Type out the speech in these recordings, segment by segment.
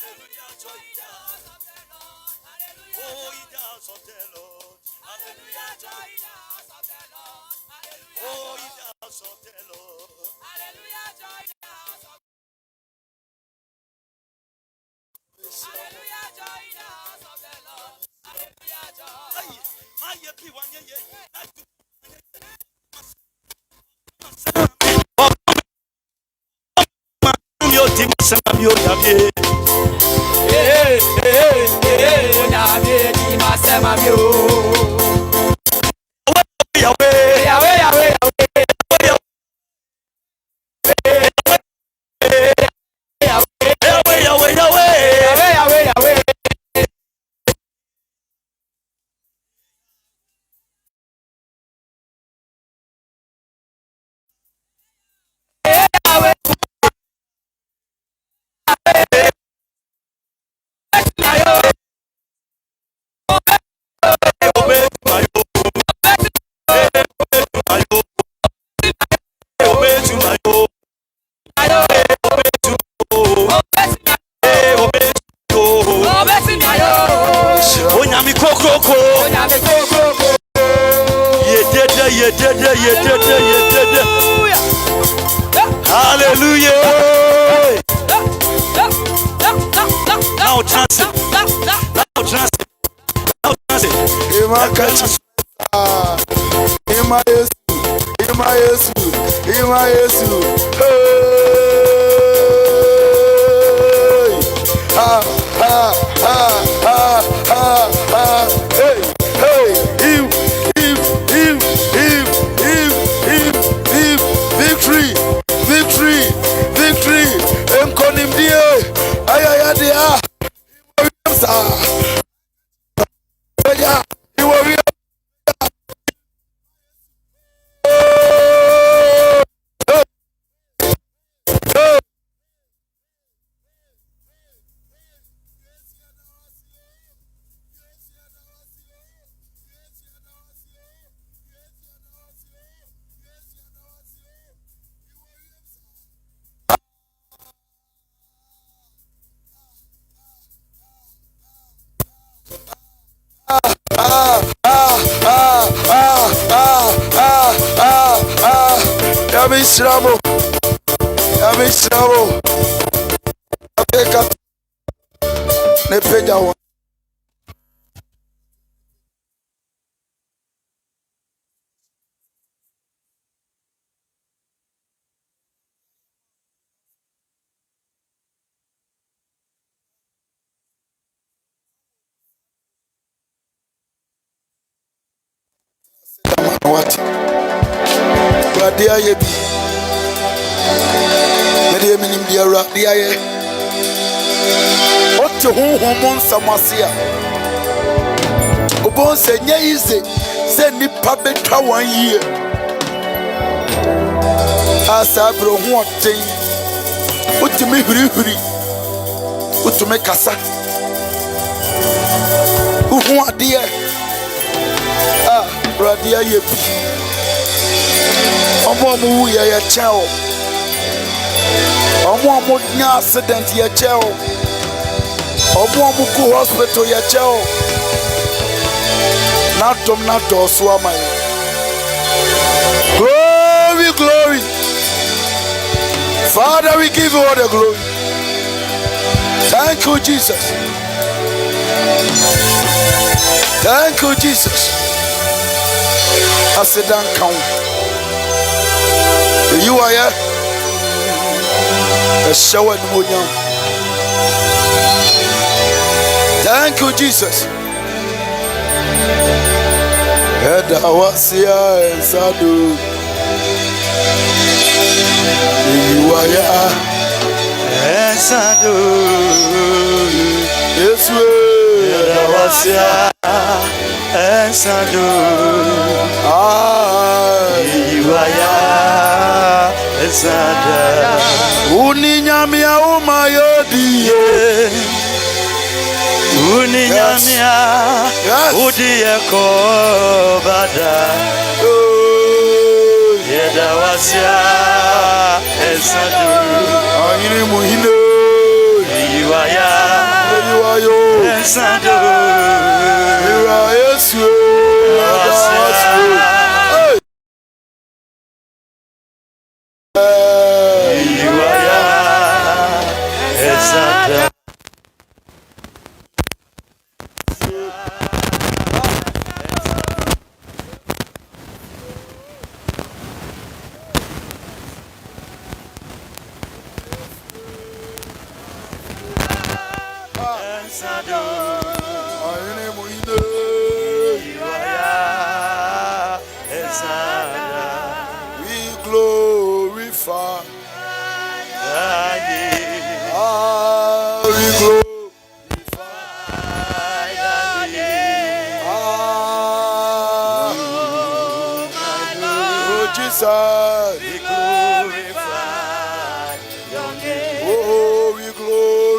Hallelujah, joy in the house of the Lord. Hallelujah, oh, in the house of the Lord. Hallelujah, joy in the house of the Lord. Hallelujah, oh, in the house of the Lord. Hallelujah, joy in the house of Hallelujah, joy in the house of the Lord. Hallelujah, joy. My happy one, Hallelujah. Now transit. Now transit. Now transit. What? Radia yebi. Mede minim dia radia ye. Ote honhom nsamase a. Obon se nya ize se nipa betwa wan yie. Asa bro ho oten. Utimi hurihuri. Utumi kasa. Uhu ade. Radia yebi. Omo ya chao. Omo nya accident ya chao. Omo ku hospital ya chao. Natom na dosu amai. Glory, glory. Father, we give you all the glory. Thank you, Jesus. Thank you, Jesus. I said, don't count. You are here. A shower in Munyam. Thank you, Jesus. Eda wasia ensadu. You are here. Ensadu. Yes, we. Eda wasia. Ensado Iwaya Ensada Uninyamia umayodi Uninyamia Udieko Bada Yeda Wasia Ensado Ayine Muhino Iwaya yo. Ira Yesu. Glory, glory, glory.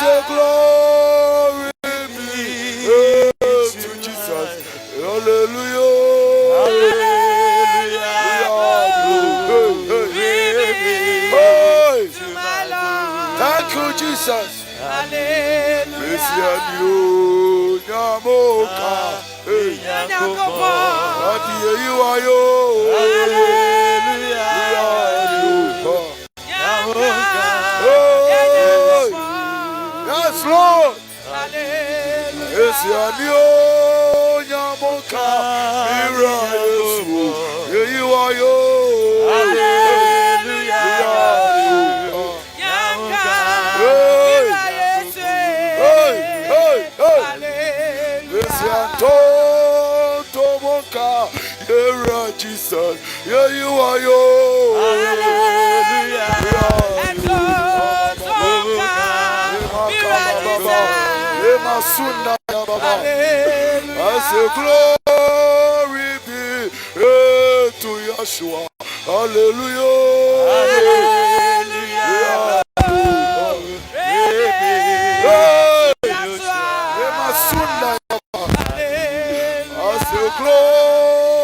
say glory be to Jesus. Hallelujah. Thank you, Jesus. Yes, Lord. Jesus, yeah, you are yo. Hallelujah. I say glory be to Yeshua. Hallelujah. Glory be to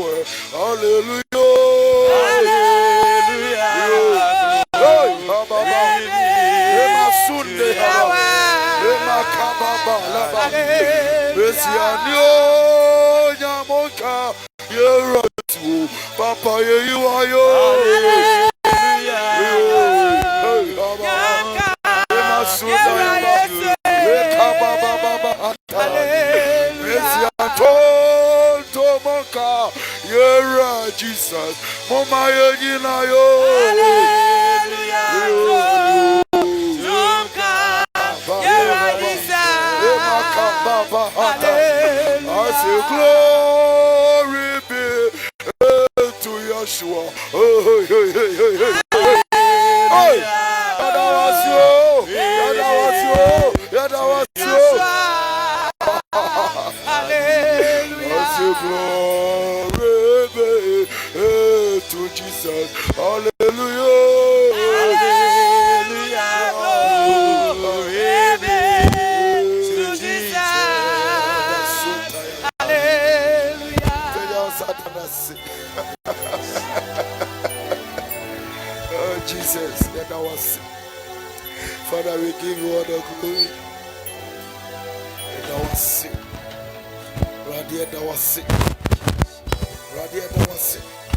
Yahweh. Hallelujah. Papa, you are Jesus, Mama, you know yo. I say glory be to Yeshua. Glory be to Jesus. Hallelujah. Oh, Jesus, that was Father, we give you all the glory. That was it. Radia, that was it. Radia, that was it.